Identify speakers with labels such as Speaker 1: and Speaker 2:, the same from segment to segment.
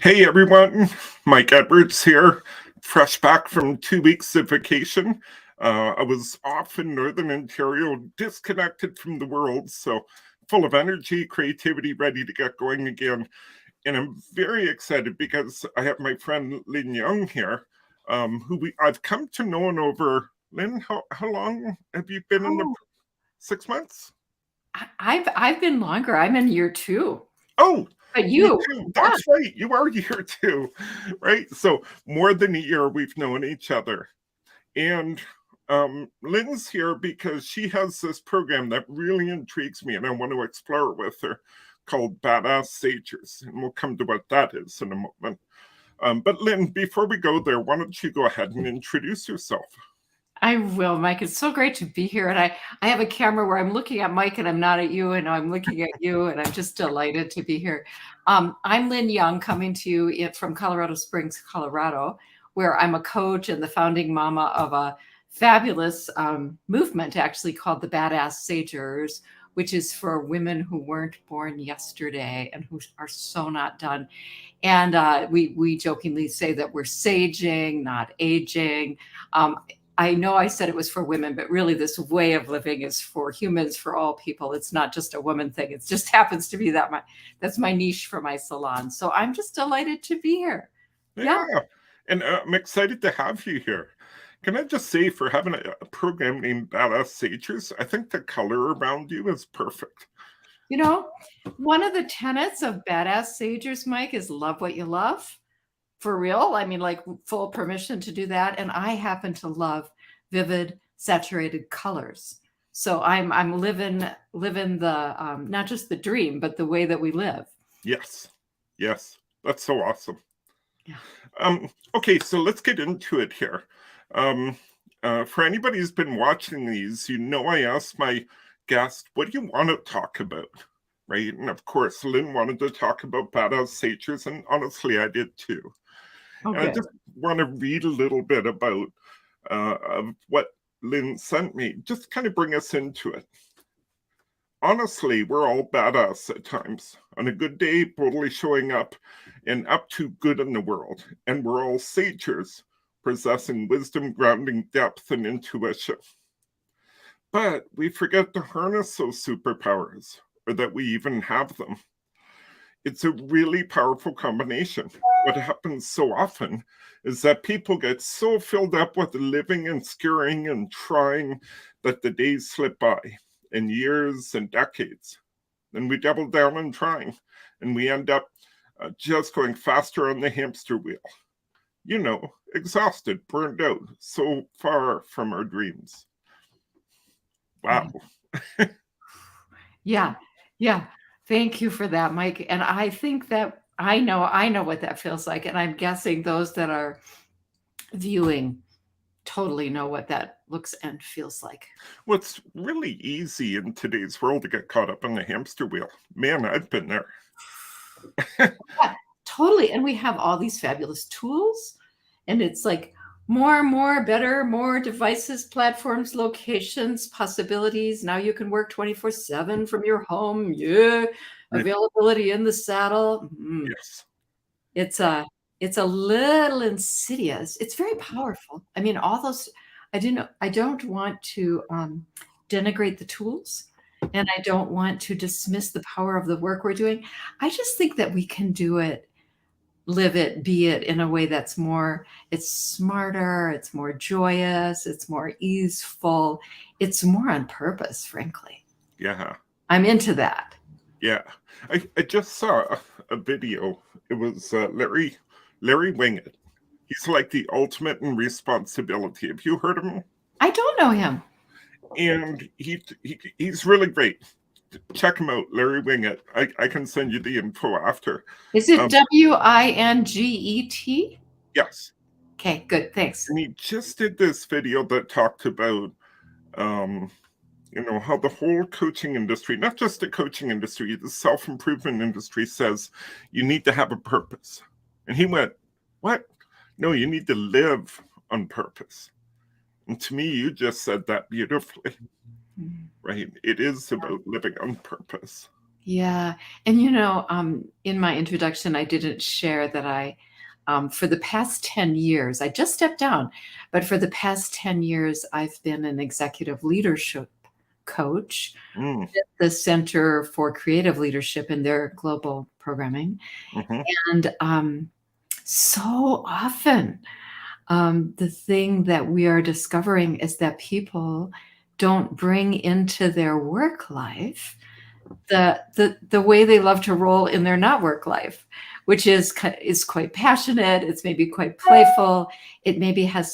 Speaker 1: Hey everyone, Mike Edwards here, fresh back from 2 weeks of vacation. I was off in Northern Ontario, disconnected from the world, so full of energy, creativity, ready to get going again. And I'm very excited because I have my friend Lynn Young here, I've come to know and over. Lynn, how long have you been in the
Speaker 2: Oh,
Speaker 1: 6 months?
Speaker 2: I've been longer. I'm in year 2.
Speaker 1: Oh,
Speaker 2: But
Speaker 1: you
Speaker 2: you,
Speaker 1: too.
Speaker 2: yeah.
Speaker 1: That's right. You are here too, right? So more than a year we've known each other. And Lynn's here because she has this program that really intrigues me and I want to explore it with her called Badass Sagers. And we'll come to what that is in a moment. But Lynn, before we go there, why don't you go ahead and introduce yourself?
Speaker 2: I will, Mike. It's so great to be here. And I have a camera where I'm looking at Mike and I'm not at you, and I'm looking at you, and I'm just delighted to be here. I'm Lynn Young, coming to you from Colorado Springs, Colorado, where I'm a coach and the founding mama of a fabulous movement actually called the Badass Sagers, which is for women who weren't born yesterday and who are so not done. And we jokingly say that we're saging, not aging. I know I said it was for women, but really this way of living is for humans, for all people. It's not just a woman thing. It just happens to be that's my niche for my salon. So I'm just delighted to be here. Yeah.
Speaker 1: Yeah, and I'm excited to have you here. Can I just say, for having a program named Badass Sagers, I think the color around you is perfect.
Speaker 2: You know, one of the tenets of Badass Sagers, Mike, is love what you love. For real. I mean, like full permission to do that. And I happen to love vivid, saturated colors. So I'm living the not just the dream, but the way that we live.
Speaker 1: Yes, yes, that's so awesome.
Speaker 2: Yeah.
Speaker 1: Okay, so let's get into it here. Um, for anybody who's been watching these, I asked my guest, what do you want to talk about? Right? And of course, Lynn wanted to talk about badass sagers, and honestly, I did too. And I
Speaker 2: Okay.
Speaker 1: just want to read a little bit about of what Lynn sent me, just kind of bring us into it. Honestly, we're all badass at times. On a good day, boldly showing up and up to good in the world. And we're all sagers, possessing wisdom, grounding depth, and intuition. But we forget to harness those superpowers, or that we even have them. It's a really powerful combination. What happens so often is that people get so filled up with living and scurrying and trying that the days slip by, and years and decades. Then we double down on trying, and we end up just going faster on the hamster wheel. Exhausted, burned out, so far from our dreams. Wow.
Speaker 2: Yeah. Yeah. Thank you for that, Mike. And I think that I know what that feels like. And I'm guessing those that are viewing totally know what that looks and feels like.
Speaker 1: Well, it's really easy in today's world to get caught up on the hamster wheel. Man, I've been there.
Speaker 2: Yeah, totally. And we have all these fabulous tools, and it's like more and more, better, more devices, platforms, locations, possibilities. Now you can work 24/7 from your home. Yeah. Availability in the saddle.
Speaker 1: Yes.
Speaker 2: It's a it's a little insidious. It's very powerful. I mean, all those I don't want to denigrate the tools, and I don't want to dismiss the power of the work we're doing. I just think that we can do it, live it, be it in a way that's it's smarter, it's more joyous, it's more easeful, it's more on purpose, frankly.
Speaker 1: Yeah.
Speaker 2: I'm into that.
Speaker 1: Yeah. I just saw a video. It was Larry Wingett. He's like the ultimate in responsibility. Have you heard of him?
Speaker 2: I don't know him.
Speaker 1: And he's really great. Check him out, Larry Wingett. I can send you the info after.
Speaker 2: Is it Winget?
Speaker 1: Yes.
Speaker 2: Okay, good. Thanks.
Speaker 1: And he just did this video that talked about how the whole coaching industry, not just the coaching industry, the self-improvement industry says you need to have a purpose. And he went, what? No, you need to live on purpose. And to me, you just said that beautifully, right? It is about living on purpose.
Speaker 2: Yeah. And you know, in my introduction, I didn't share that for the past 10 years, I just stepped down, but for the past 10 years, I've been an executive leadership coach
Speaker 1: Mm,
Speaker 2: at the Center for Creative Leadership in their global programming.
Speaker 1: hmm.
Speaker 2: And so often, the thing that we are discovering is that people don't bring into their work life the way they love to roll in their not work life, which is quite passionate. It's maybe quite playful. It maybe has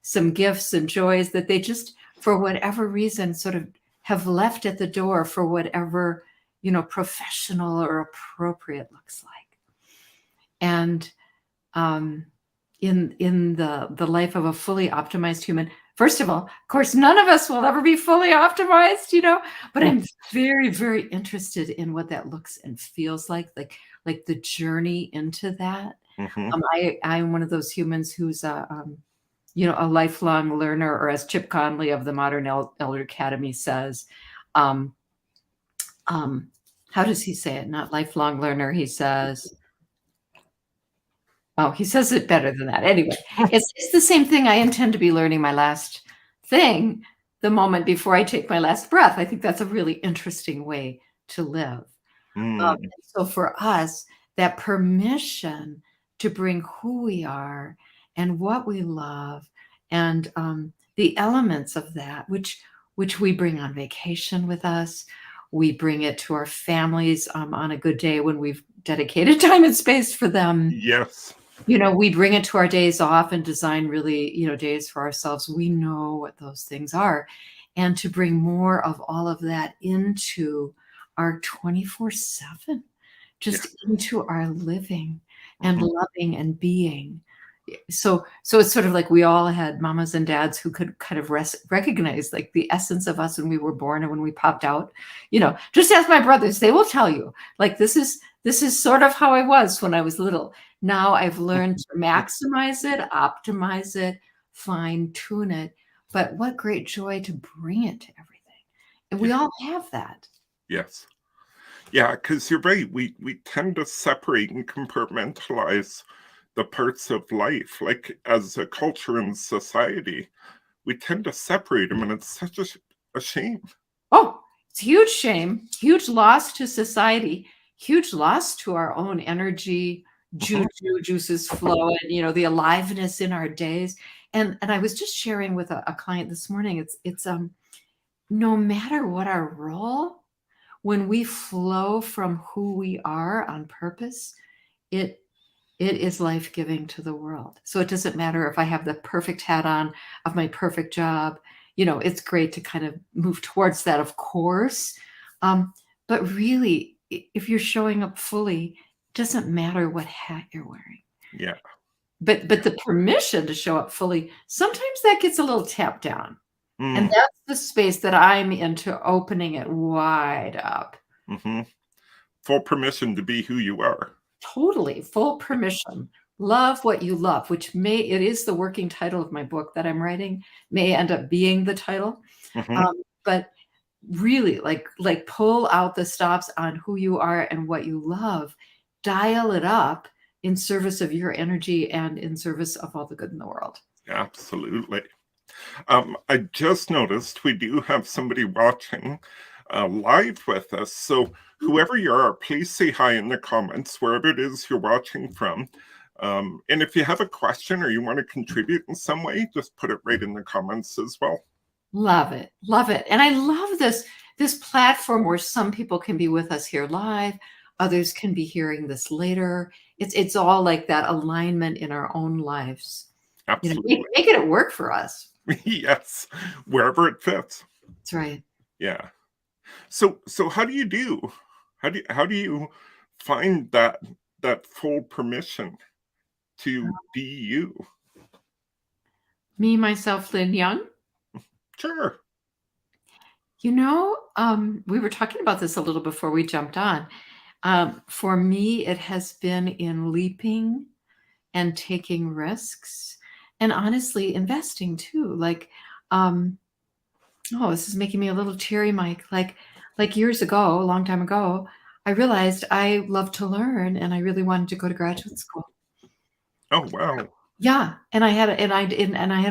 Speaker 2: some gifts and joys that they just, for whatever reason, sort of have left at the door for whatever, professional or appropriate looks like. And um, in the life of a fully optimized human, first of all, of course, none of us will ever be fully optimized, but I'm very, very interested in what that looks and feels like the journey into that.
Speaker 1: Hmm.
Speaker 2: I'm one of those humans who's a lifelong learner, or as Chip Conley of the Modern Elder Academy says, um, um, how does he say it? Not lifelong learner. He says, oh, he says it better than that. Anyway, it's the same thing. I intend to be learning my last thing the moment before I take my last breath. I think that's a really interesting way to live.
Speaker 1: Mm,
Speaker 2: So for us, that permission to bring who we are and what we love, and the elements of that, which we bring on vacation with us, we bring it to our families on a good day when we've dedicated time and space for them.
Speaker 1: yes.
Speaker 2: We bring it to our days off and design really, days for ourselves. We know what those things are. And to bring more of all of that into our 24/7,
Speaker 1: Yeah.
Speaker 2: just into our living and
Speaker 1: Hmm.
Speaker 2: loving and being. So it's sort of like we all had mamas and dads who could kind of recognize like the essence of us when we were born and when we popped out. Just ask my brothers; they will tell you. Like this is sort of how I was when I was little. Now I've learned to maximize it, optimize it, fine tune it. But what great joy to bring it to everything, and we
Speaker 1: Yeah.
Speaker 2: all have that.
Speaker 1: Yes. Yeah, because you're right. We tend to separate and compartmentalize the parts of life, like as a culture and society. We tend to separate them, and it's such a shame.
Speaker 2: Oh, it's a huge shame, huge loss to society, huge loss to our own energy,
Speaker 1: Hmm.
Speaker 2: juices flowing, the aliveness in our days. And I was just sharing with a client this morning. It's no matter what our role, when we flow from who we are on purpose, it it is life-giving to the world. So it doesn't matter if I have the perfect hat on of my perfect job. It's great to kind of move towards that, of course. But really, if you're showing up fully, it doesn't matter what hat you're wearing.
Speaker 1: Yeah.
Speaker 2: But
Speaker 1: Yeah.
Speaker 2: the permission to show up fully, sometimes that gets a little tapped down. And
Speaker 1: Mm,
Speaker 2: that's the space that I'm into, opening it wide up.
Speaker 1: hmm. Full permission to be who you are.
Speaker 2: Totally, full permission. Love what you love, which it is the working title of my book that I'm writing, may end up being the title.
Speaker 1: Hmm.
Speaker 2: But really, like pull out the stops on who you are and what you love, dial it up in service of your energy and in service of all the good in the world.
Speaker 1: Absolutely. I just noticed we do have somebody watching live with us. So, whoever you are, please say hi in the comments, wherever it is you're watching from. And if you have a question or you want to contribute in some way, just put it right in the comments as well.
Speaker 2: Love it. Love it. And I love this platform where some people can be with us here live, others can be hearing this later. It's all like that alignment in our own lives.
Speaker 1: Absolutely.
Speaker 2: Making it work for us.
Speaker 1: Yes, wherever it fits.
Speaker 2: That's right.
Speaker 1: Yeah. So how do you do? How do you find that full permission to be you?
Speaker 2: Me, myself, Lynn Young.
Speaker 1: Sure.
Speaker 2: We were talking about this a little before we jumped on. For me, it has been in leaping and taking risks, and honestly, investing too. Um, oh, this is making me a little teary, Mike. Like years ago, a long time ago, I realized I love to learn and I really wanted to go to graduate school.
Speaker 1: Oh, wow.
Speaker 2: Yeah, and I had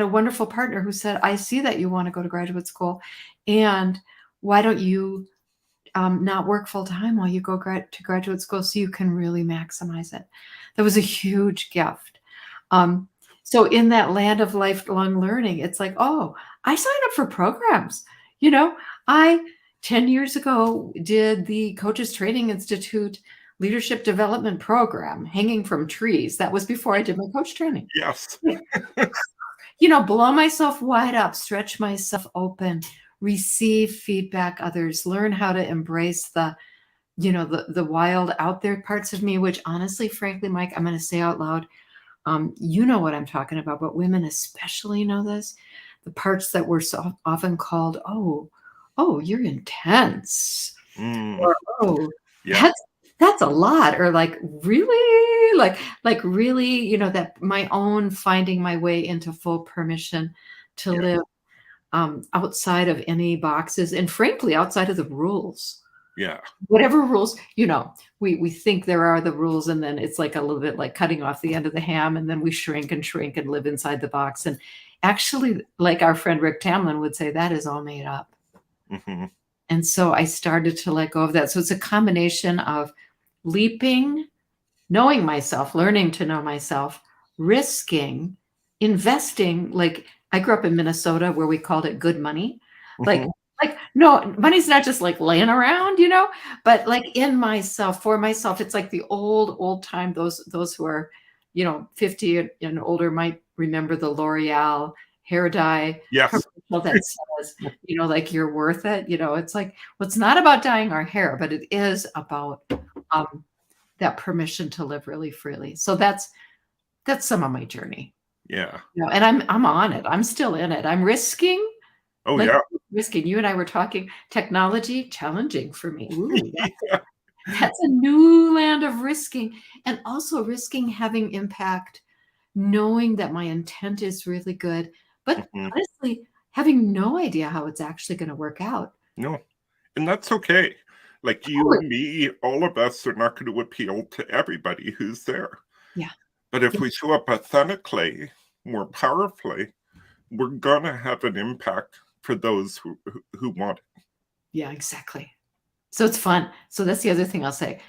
Speaker 2: a wonderful partner who said, "I see that you wanna go to graduate school, and why don't you, not work full time while you go to graduate school so you can really maximize it?" That was a huge gift. Um, so in that land of lifelong learning, it's like, "Oh, I signed up for programs." You know, I 10 years ago did the Coaches Training Institute Leadership Development Program, hanging from trees. That was before I did my coach training.
Speaker 1: Yes.
Speaker 2: Blow myself wide up, stretch myself open, receive feedback others, learn how to embrace the wild out there parts of me, which honestly, frankly, Mike, I'm going to say out loud, you know what I'm talking about, but women especially know this. The parts that were so often called, oh, you're intense,
Speaker 1: Mm,
Speaker 2: or oh,
Speaker 1: yeah.
Speaker 2: that's a lot, or like really, like really, that my own finding my way into full permission to
Speaker 1: Yeah.
Speaker 2: live outside of any boxes and frankly outside of the rules.
Speaker 1: Yeah.
Speaker 2: Whatever rules, we think there are the rules, and then it's like a little bit like cutting off the end of the ham, and then we shrink and shrink and live inside the box. And actually, like our friend Rick Tamlin would say, that is all made up.
Speaker 1: Hmm.
Speaker 2: And so I started to let go of that. So it's a combination of leaping, knowing myself, learning to know myself, risking, investing. Like I grew up in Minnesota where we called it good money. Like,
Speaker 1: Hmm.
Speaker 2: no, money's not just like laying around, but like in myself, for myself. It's like the old time. Those who are, 50 and older might remember the L'Oreal hair dye
Speaker 1: Yes.
Speaker 2: commercial that says, like you're worth it. It's like, well, it's not about dyeing our hair, but it is about um, that permission to live really freely. So that's some of my journey.
Speaker 1: Yeah.
Speaker 2: And I'm on it. I'm still in it. I'm risking,
Speaker 1: Oh,
Speaker 2: like
Speaker 1: yeah.
Speaker 2: risking. You and I were talking technology challenging for me. Ooh,
Speaker 1: Yeah.
Speaker 2: that's a new land of risking, and also risking having impact, knowing that my intent is really good, but
Speaker 1: Hmm.
Speaker 2: honestly, having no idea how it's actually going to work out.
Speaker 1: No. And that's okay. Like you,
Speaker 2: Totally.
Speaker 1: me, all of us are not going to appeal to everybody who's there.
Speaker 2: Yeah.
Speaker 1: But if
Speaker 2: Yeah.
Speaker 1: we show up authentically, more powerfully, we're going to have an impact for those who want it.
Speaker 2: Yeah, exactly. So it's fun. So that's the other thing I'll say.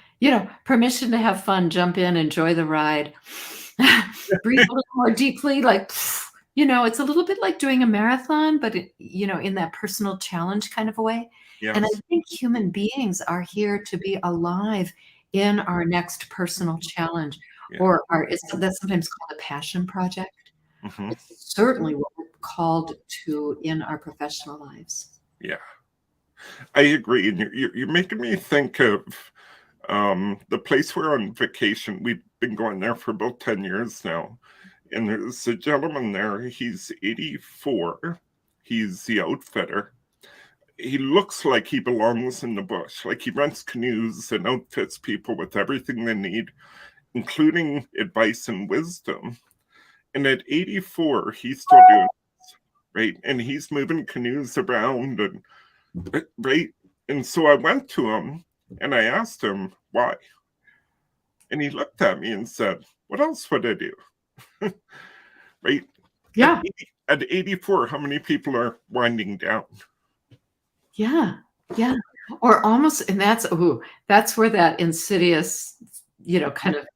Speaker 2: Permission to have fun, jump in, enjoy the ride, breathe a little more deeply. Like, it's a little bit like doing a marathon, but in that personal challenge kind of a way. And I
Speaker 1: Yes.
Speaker 2: think human beings are here to be alive in our next personal challenge,
Speaker 1: Yeah.
Speaker 2: or that's sometimes called a passion project.
Speaker 1: Hmm.
Speaker 2: It's certainly what we're called to in our professional lives.
Speaker 1: Yeah. I agree. And you're making me think of the place we're on vacation. We've been going there for about 10 years now. And there's a gentleman there. He's 84. He's the outfitter. He looks like he belongs in the bush. Like he rents canoes and outfits people with everything they need, including advice and wisdom. And at 84, he's still doing this, right? And he's moving canoes around and right. And so I went to him and I asked him why. And he looked at me and said, "What else would I do?" Right? At,
Speaker 2: Yeah.
Speaker 1: 80, at 84, how many people are winding down?
Speaker 2: Yeah. Yeah. Or almost, and that's where that insidious, kind of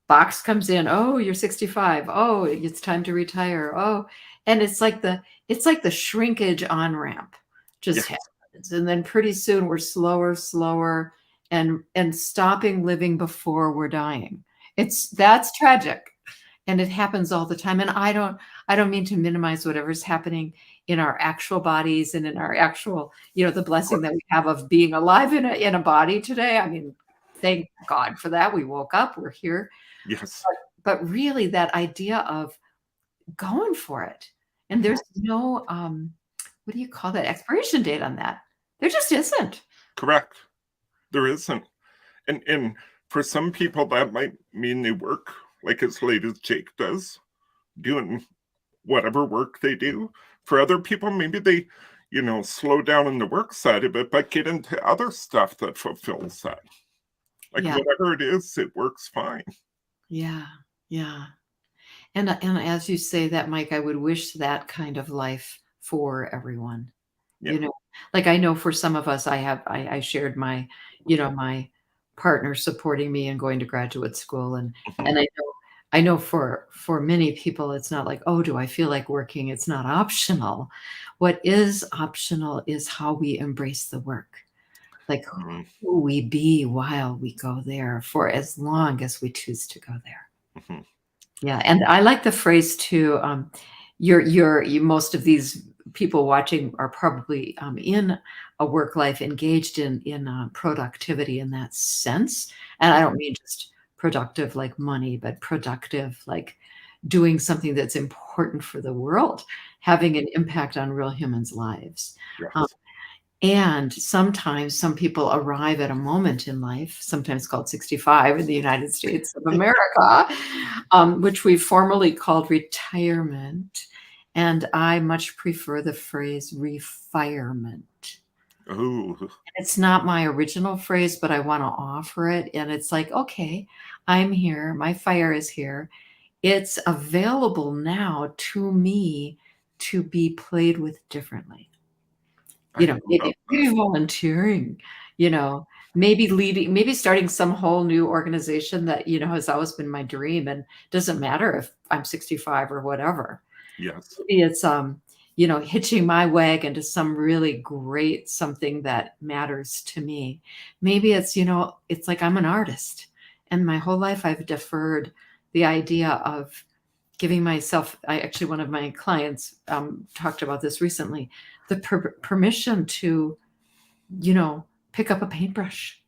Speaker 2: box comes in. Oh, you're 65. Oh, it's time to retire. Oh, and it's like the shrinkage on ramp just
Speaker 1: Yes.
Speaker 2: happens. And then pretty soon we're slower, and stopping living before we're dying. That's tragic. And it happens all the time. And I don't mean to minimize whatever's happening in our actual bodies and in our actual, the blessing that we have of being alive in a body today. I mean, thank God for that. We woke up, we're here.
Speaker 1: Yes.
Speaker 2: But really that idea of going for it. And
Speaker 1: Mhm.
Speaker 2: there's no what do you call that, expiration date on that. There just isn't.
Speaker 1: Correct. There isn't. And for some people, that might mean they work like as late as Jake does, doing whatever work they do. For other people, maybe they, slow down in the work side of it, but get into other stuff that fulfills that. Like
Speaker 2: Yeah.
Speaker 1: whatever it is, it works fine.
Speaker 2: Yeah. Yeah. And as you say that, Mike, I would wish that kind of life for everyone.
Speaker 1: Yeah.
Speaker 2: You know, like I know for some of us, I shared my, my partner supporting me and going to graduate school,
Speaker 1: Mhm.
Speaker 2: and I know for many people, it's not like, oh, do I feel like working? It's not optional. What is optional is how we embrace the work, like
Speaker 1: Mhm.
Speaker 2: who we be while we go there for as long as we choose to go there.
Speaker 1: Mhm.
Speaker 2: Yeah, and I like the phrase too. Most of these people watching are probably in a work life engaged in productivity in that sense, and I don't mean just productive like money, but productive like doing something that's important for the world, having an impact on real humans' lives. Um,
Speaker 1: Yes.
Speaker 2: and sometimes some people arrive at a moment in life, sometimes called 65 in the United States of America, which we formerly called retirement. And I much prefer the phrase refirement.
Speaker 1: Oh,
Speaker 2: It's not my original phrase, but I want to offer it. And it's like, okay, I'm here. My fire is here. It's available now to me to be played with differently.
Speaker 1: I love
Speaker 2: Maybe volunteering, you know, maybe starting some whole new organization that, has always been my dream and doesn't matter if I'm 65 or whatever.
Speaker 1: yes.
Speaker 2: Maybe it's, hitching my wagon to some really great something that matters to me. Maybe it's like I'm an artist and my whole life I've deferred the idea of giving myself. One of my clients talked about this recently, the permission to, pick up a paintbrush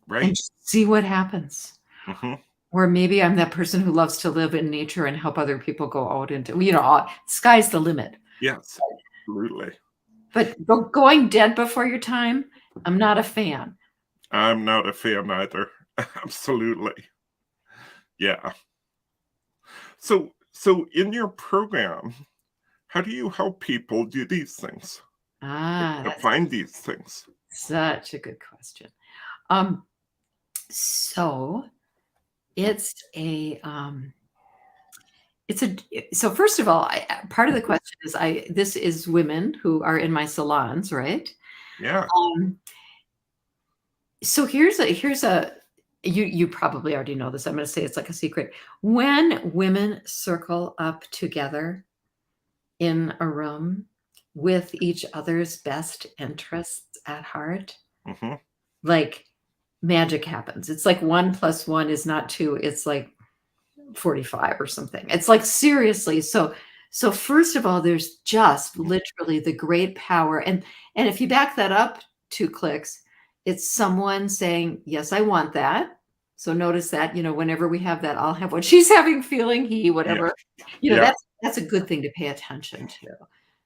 Speaker 2: and
Speaker 1: Right.
Speaker 2: just see what happens.
Speaker 1: Hmm.
Speaker 2: Or maybe I'm that person who loves to live in nature and help other people go out into, sky's the limit.
Speaker 1: Yes. Absolutely.
Speaker 2: But going dead before your time, I'm not a fan.
Speaker 1: I'm not a fan either. Absolutely. Yeah. So in your program, how do you help people do these things? To
Speaker 2: That's
Speaker 1: find these things?
Speaker 2: such a good question. Um, so it's a It's a so first of all, part of the question is this is women who are in my salons, right?
Speaker 1: Yeah.
Speaker 2: Um, so here's a you probably already know this. I'm going to say it's like a secret. When women circle up together in a room with each other's best interests at heart,
Speaker 1: Hmm.
Speaker 2: like magic happens. It's like 1 + 1 is not 2. It's like 45 or something. It's like seriously. So first of all, there's just literally the great power. And if you back that up 2 clicks, it's someone saying, "Yes, I want that." So notice that, whenever we have that, I'll have what she's having, feeling, he,
Speaker 1: Yeah.
Speaker 2: whatever.
Speaker 1: Yeah.
Speaker 2: That's a good thing to pay attention to.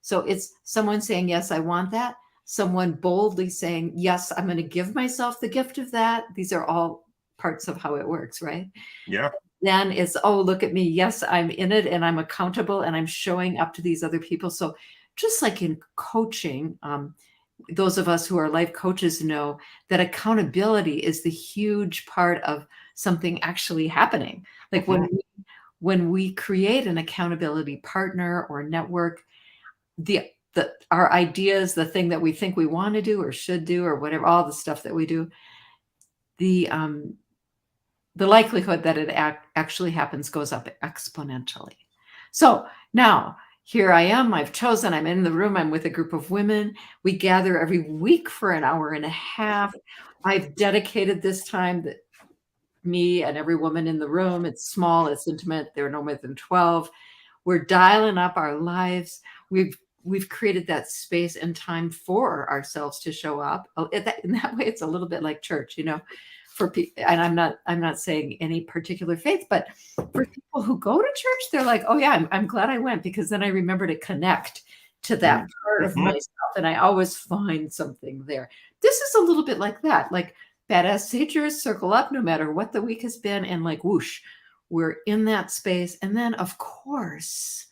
Speaker 2: So it's someone saying, "Yes, I want that." Someone boldly saying, "Yes, I'm going to give myself the gift of that." These are all parts of how it works, right?
Speaker 1: Yeah.
Speaker 2: Then it's, "Oh, look at me. Yes, I'm in it and I'm accountable and I'm showing up to these other people." So just like in coaching, those of us who are life coaches know that accountability is the huge part of something actually happening. Like
Speaker 1: Hmm.
Speaker 2: when we create an accountability partner or network, our ideas, the thing that we think we want to do or should do or whatever, all the stuff that we do, the the likelihood that it actually happens goes up exponentially. So now here I am. I've chosen, I'm in the room. I'm with a group of women. We gather every week for an hour and a half. I've dedicated this time that me and every woman in the room, it's small, it's intimate. There are no more than 12. We're dialing up our lives. We've created that space and time for ourselves to show up. In that way, it's a little bit like church, for people. And I'm not saying any particular faith, but for people who go to church, they're like, "Oh yeah, I'm glad I went because then I remember to connect to that part of
Speaker 1: Hmm.
Speaker 2: myself, and I always find something there." This is a little bit like that, like badass teachers circle up no matter what the week has been, and like whoosh, we're in that space. And then, of course,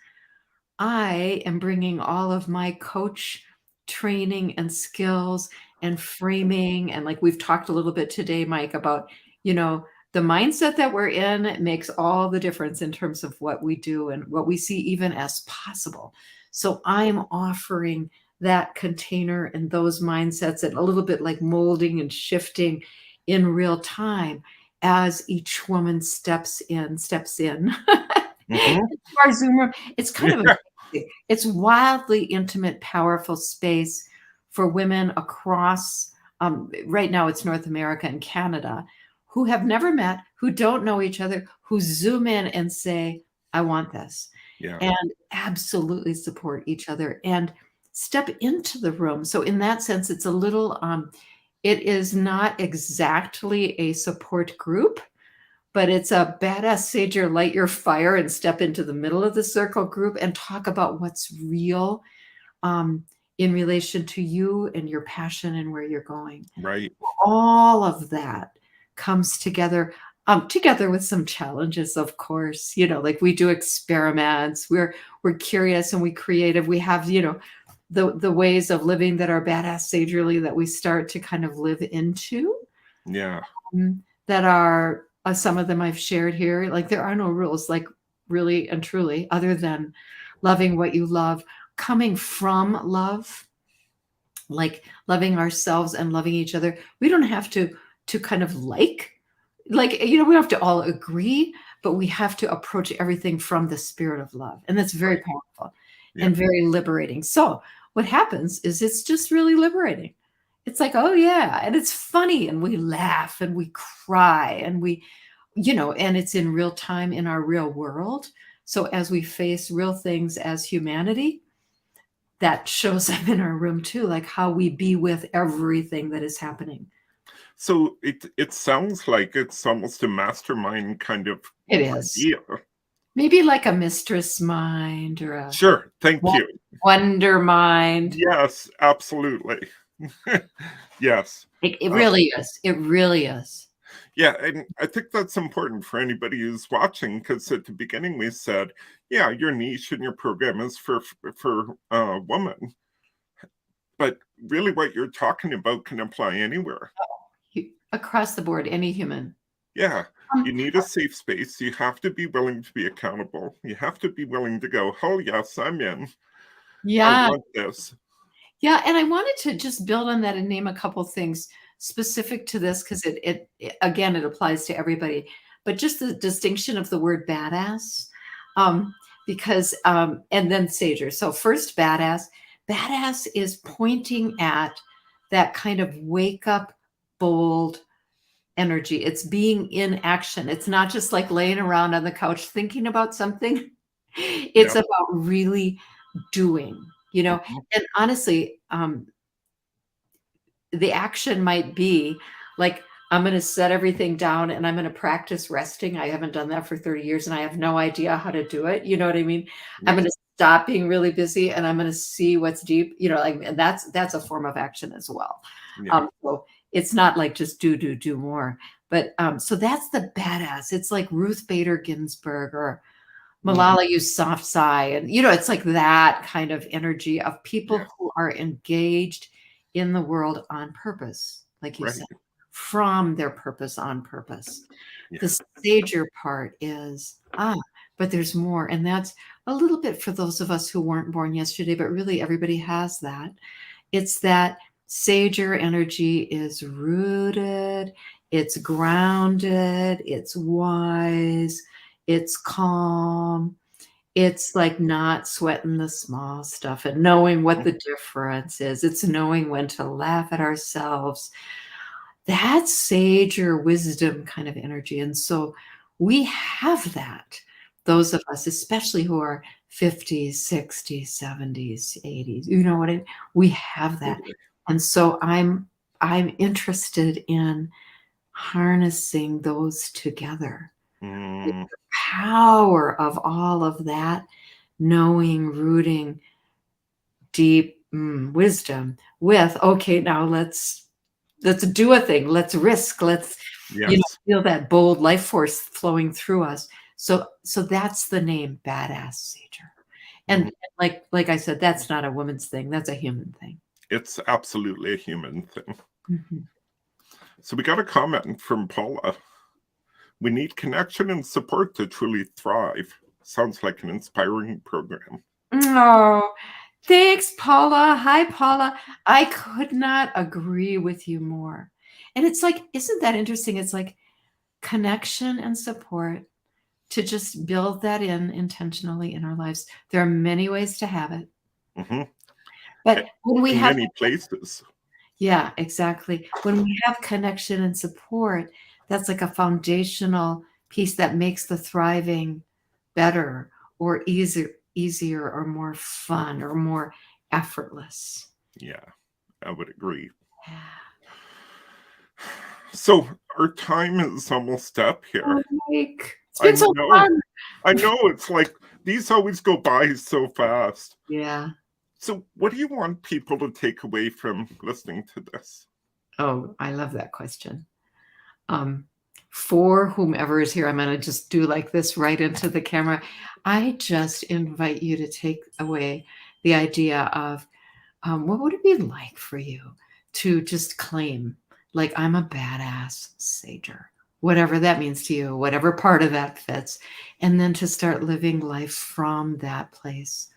Speaker 2: I am bringing all of my coach training and skills and framing. And like we've talked a little bit today, Mike, about you know, the mindset that we're in makes all the difference in terms of what we do and what we see even as possible. So I'm offering that container and those mindsets and a little bit like molding and shifting in real time as each woman steps in
Speaker 1: Mhm.
Speaker 2: into our Zoom room. It's kind of
Speaker 1: Yeah.
Speaker 2: amazing. It's wildly intimate, powerful space for women across, right now it's North America and Canada, who have never met, who don't know each other, who Zoom in and say, I want this,
Speaker 1: Yeah.
Speaker 2: and absolutely support each other and step into the room. So in that sense, it's a little, it is not exactly a support group, but it's a badass sager, light your fire and step into the middle of the circle group and talk about what's real, um, in relation to you and your passion and where you're going.
Speaker 1: Right.
Speaker 2: All of that comes together, together with some challenges, of course. You know, like we do experiments. We're curious and we creative. We have, you know, the ways of living that are badass sagerly that we start to kind of live into.
Speaker 1: Yeah.
Speaker 2: That are some of them I've shared here. Like there are no rules, like really and truly, other than loving what you love, coming from love, like loving ourselves and loving each other. We don't have to kind of like, you know, we don't have to all agree, but we have to approach everything from the spirit of love. And that's very
Speaker 1: Right.
Speaker 2: powerful
Speaker 1: Yeah.
Speaker 2: and very liberating. So what happens is it's just really liberating. It's like, oh yeah, and it's funny and we laugh and we cry and we, you know, and it's in real time in our real world. So as we face real things as humanity, that shows up in our room too, like how we be with everything that is happening.
Speaker 1: So it sounds like it's almost a mastermind kind of
Speaker 2: It is.
Speaker 1: idea.
Speaker 2: Maybe like a mistress mind or a
Speaker 1: Sure. Thank you.
Speaker 2: wonder mind.
Speaker 1: Yes, absolutely. Yes.
Speaker 2: It
Speaker 1: Uh,
Speaker 2: really is. It really is.
Speaker 1: yeah, and I think that's important for anybody who's watching because at the beginning we said, yeah, your niche and your program is for women, but really what you're talking about can apply anywhere.
Speaker 2: Across the board, any human.
Speaker 1: Yeah, you
Speaker 2: Um,
Speaker 1: need a safe space. You have to be willing to be accountable. You have to be willing to go, oh yes, I'm in. I
Speaker 2: yeah.
Speaker 1: want this.
Speaker 2: Yeah, and I wanted to just build on that and name a couple things specific to this because again, it applies to everybody. But just the distinction of the word badass, um, because and then sager. So first, badass. Badass is pointing at that kind of wake up, bold energy. It's being in action. It's not just like laying around on the couch thinking about something. It's
Speaker 1: Yeah.
Speaker 2: about really doing, you know.
Speaker 1: Mhm.
Speaker 2: And honestly, the action might be like, I'm going to set everything down and I'm going to practice resting. I haven't done that for 30 years and I have no idea how to do it. You know what I mean? I'm
Speaker 1: Yeah.
Speaker 2: going to stop being really busy and I'm going to see what's deep, you know, like, and that's a form of action as well.
Speaker 1: Yeah.
Speaker 2: So it's not like just do more, but so that's the badass. It's like Ruth Bader Ginsburg or
Speaker 1: Mhm.
Speaker 2: Malala Yousafzai, and you know, it's like that kind of energy of people
Speaker 1: Yeah.
Speaker 2: who are engaged in the world on purpose, like you
Speaker 1: Right.
Speaker 2: said, from their purpose on purpose.
Speaker 1: Yeah.
Speaker 2: The stager part is, but there's more. And that's a little bit for those of us who weren't born yesterday, but really everybody has that. It's that sager energy is rooted, it's grounded, it's wise, it's calm. It's like not sweating the small stuff and knowing what
Speaker 1: Mhm.
Speaker 2: the difference is. It's knowing when to laugh at ourselves. That's sage or wisdom kind of energy. And so we have that, those of us, especially who are 50s, 60s, 70s, 80s, you know what I mean? We have that.
Speaker 1: Totally.
Speaker 2: And so I'm interested in harnessing those together. The
Speaker 1: Mm,
Speaker 2: power of all of that knowing, rooting, deep wisdom with, okay, now let's do a thing, let's risk, let's, you know,
Speaker 1: yes.
Speaker 2: feel that bold life force flowing through us. So that's the name badass sager.
Speaker 1: Mhm.
Speaker 2: And like I said, that's not a woman's thing, that's a human thing.
Speaker 1: It's absolutely a human thing.
Speaker 2: Mhm.
Speaker 1: So we got a comment from Paula. We need connection and support to truly thrive. Sounds like an inspiring program.
Speaker 2: Oh, thanks, Paula. Hi, Paula. I could not agree with you more. And it's like, isn't that interesting? It's like connection and support to just build that in intentionally in our lives. There are many ways to have it.
Speaker 1: Mm-hmm.
Speaker 2: But when we
Speaker 1: in
Speaker 2: have
Speaker 1: many places.
Speaker 2: Yeah, exactly. When we have connection and support, that's like a foundational piece that makes the thriving better or easier or more fun or more effortless.
Speaker 1: Yeah, I would agree.
Speaker 2: Yeah.
Speaker 1: So our time is almost up here.
Speaker 2: Oh, Mike, it's
Speaker 1: I
Speaker 2: been so
Speaker 1: know.
Speaker 2: fun.
Speaker 1: I know, it's like these always go by so fast.
Speaker 2: Yeah.
Speaker 1: So what do you want people to take away from listening to this?
Speaker 2: Oh, I love that question. For whomever is here, I'm going to just do like this right into the camera. I just invite you to take away the idea of what would it be like for you to just claim, like, I'm a badass sager, whatever that means to you, whatever part of that fits, and then to start living life from that place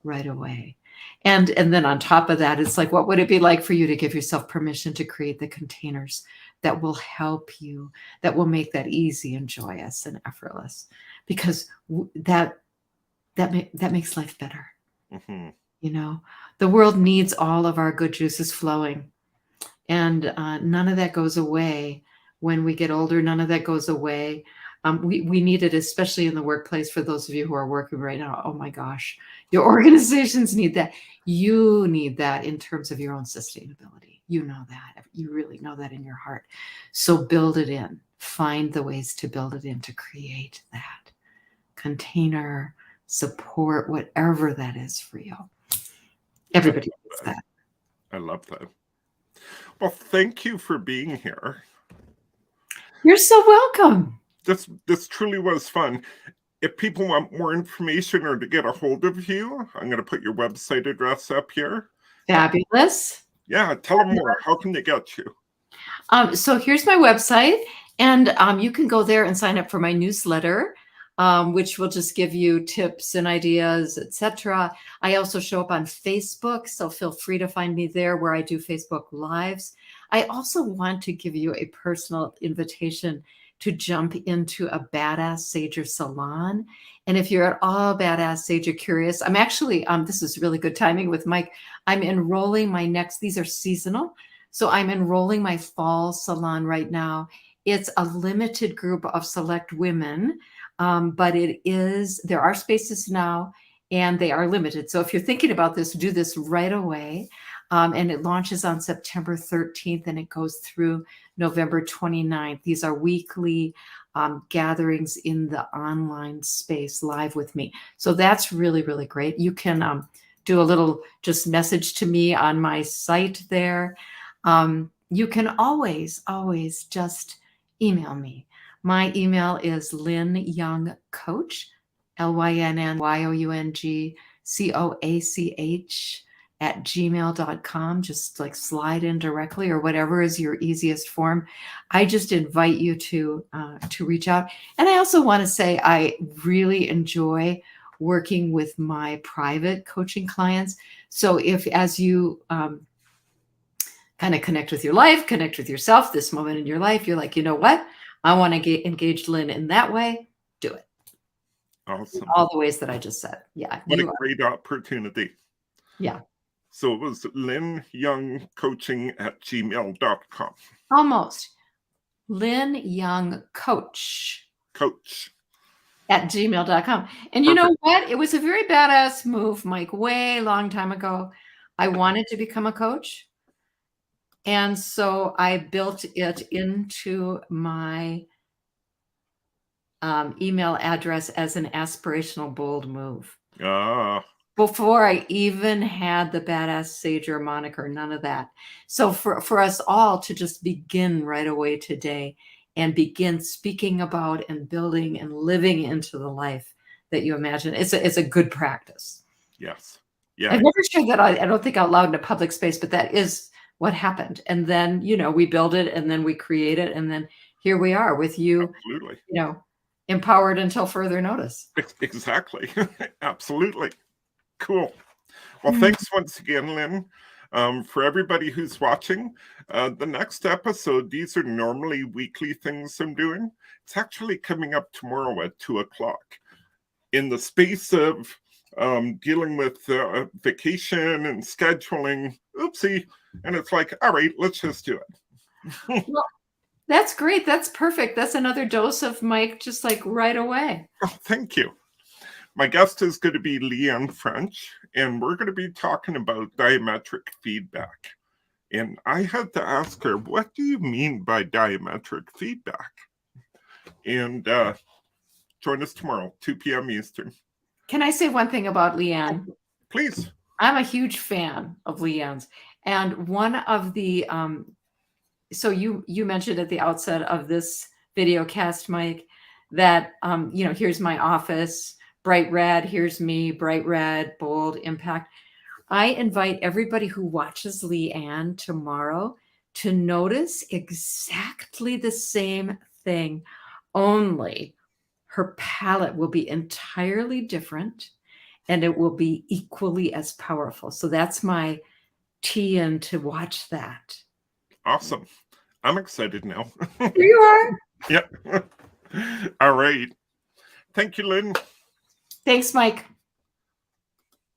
Speaker 2: right away. And then on top of that, it's like, what would it be like for you to give yourself permission to create the containers that will help you, that will make that easy and joyous and effortless? Because that makes life better.
Speaker 1: Mm-hmm.
Speaker 2: You know, the world needs all of our good juices flowing, and none of that goes away when we get older. None of that goes away. We need it, especially in the workplace. For those of you who are working right now, oh my gosh, your organizations need that. You need that in terms of your own sustainability. You know that. You really know that in your heart. So build it in. Find the ways to build it in to create that container, support, whatever that is for you. Everybody needs that.
Speaker 1: I love that. Well, thank you for being here.
Speaker 2: You're so welcome.
Speaker 1: This truly was fun. If people want more information or to get a hold of you, I'm going to put your website address up here.
Speaker 2: Fabulous.
Speaker 1: Yeah, tell them more. How can they get you?
Speaker 2: So here's my website, and you can go there and sign up for my newsletter, which will just give you tips and ideas, etc. I also show up on Facebook, so feel free to find me there where I do Facebook Lives. I also want to give you a personal invitation to jump into a Badass Sager salon. And if you're at all Badass Sager curious, I'm actually, this is really good timing with Mike. I'm enrolling my next, these are seasonal. So I'm enrolling my fall salon right now. It's a limited group of select women, but there are spaces now and they are limited. So if you're thinking about this, do this right away. And it launches on September 13th and it goes through November 29th. These are weekly gatherings in the online space live with me. So that's really, really great. You can do a little just message to me on my site there. You can always just email me. My email is lynnyoungcoach, LYNNYOUNGCOACH @gmail.com. Just like slide in directly or whatever is your easiest form. I just invite you to reach out. And I also want to say I really enjoy working with my private coaching clients. So if as you kind of connect with your life, connect with yourself, this moment in your life, you're like, you know what? I want to get engaged Lynn in that way. Do it.
Speaker 1: Awesome.
Speaker 2: In all the ways that I just said. Yeah.
Speaker 1: What a great opportunity.
Speaker 2: Yeah.
Speaker 1: So it was lynnyoungcoaching@gmail.com.
Speaker 2: Almost. Lynn Young Coach. @gmail.com. And you know what? It was a very badass move, Mike, way long time ago. I wanted to become a coach. And so I built it into my email address as an aspirational bold move. Before I even had the Badass Sager moniker, none of that. So for us all to just begin right away today and begin speaking about and building and living into the life that you imagine, it's a good practice.
Speaker 1: Yes. Yeah.
Speaker 2: I've never shared that. I don't think out loud in a public space, but that is what happened. And then, we build it and then we create it. And then here we are with you,
Speaker 1: Absolutely.
Speaker 2: empowered until further notice.
Speaker 1: Exactly. Absolutely. Cool. Well, thanks once again, Lynn. For everybody who's watching, the next episode, these are normally weekly things I'm doing. It's actually coming up tomorrow at 2:00. In the space of dealing with vacation and scheduling, oopsie, and it's like, all right, let's just do it.
Speaker 2: Well, that's great. That's perfect. That's another dose of Mike, just like right away.
Speaker 1: Oh, thank you. My guest is going to be Lynn French, and we're going to be talking about diametric feedback. And I had to ask her, what do you mean by diametric feedback? And join us tomorrow, 2 p.m. Eastern.
Speaker 2: Can I say one thing about Leanne?
Speaker 1: Please.
Speaker 2: I'm a huge fan of Leanne's. And one of the, so you mentioned at the outset of this video cast, Mike, that, here's my office, bright red, here's me, bright red, bold, impact. I invite everybody who watches Leanne tomorrow to notice exactly the same thing, only her palette will be entirely different and it will be equally as powerful. So that's my tee in to watch that.
Speaker 1: Awesome. I'm excited now.
Speaker 2: Here you are.
Speaker 1: Yep. All right. Thank you, Lynn.
Speaker 2: Thanks, Mike.